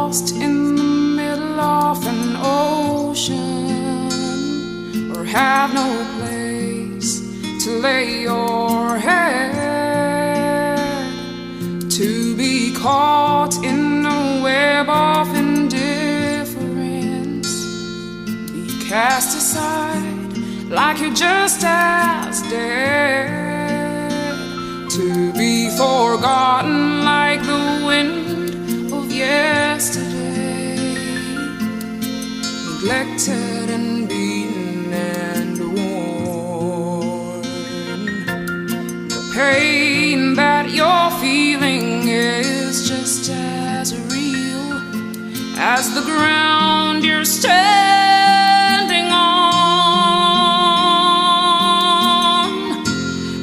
lost in the middle of an ocean, or have no place to lay your head, to be caught in a web of indifference, be cast aside like you're just as dead, to be forgotten like the wind of yesterday, neglected and beaten and worn. The pain that you're feeling is just as real as the ground you're standing on,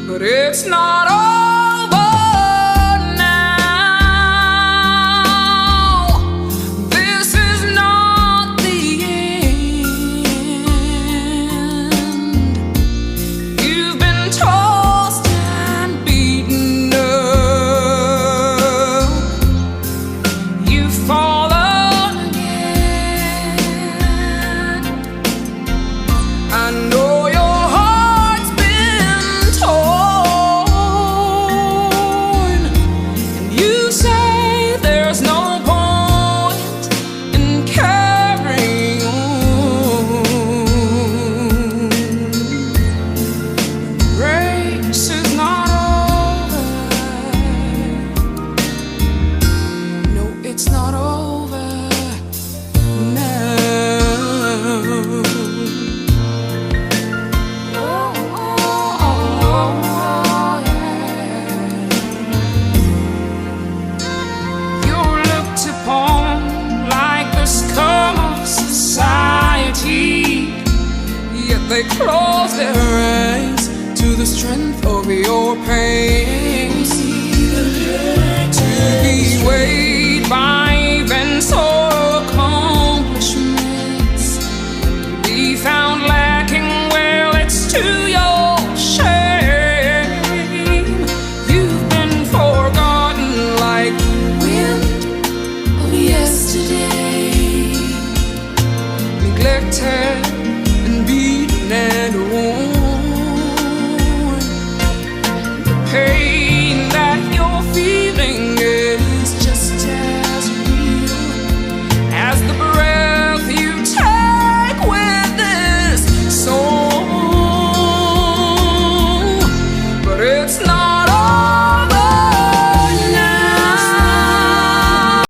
but it's not over now. This is not the end. You've been tossed and beaten up. You've fallen again. I know your heart's been torn, and you say there's no point in carrying on. The race is not over. No, it's not over now. You're looked upon like the scum of society, yet they close their eyes to the strength of your pain, to be weighed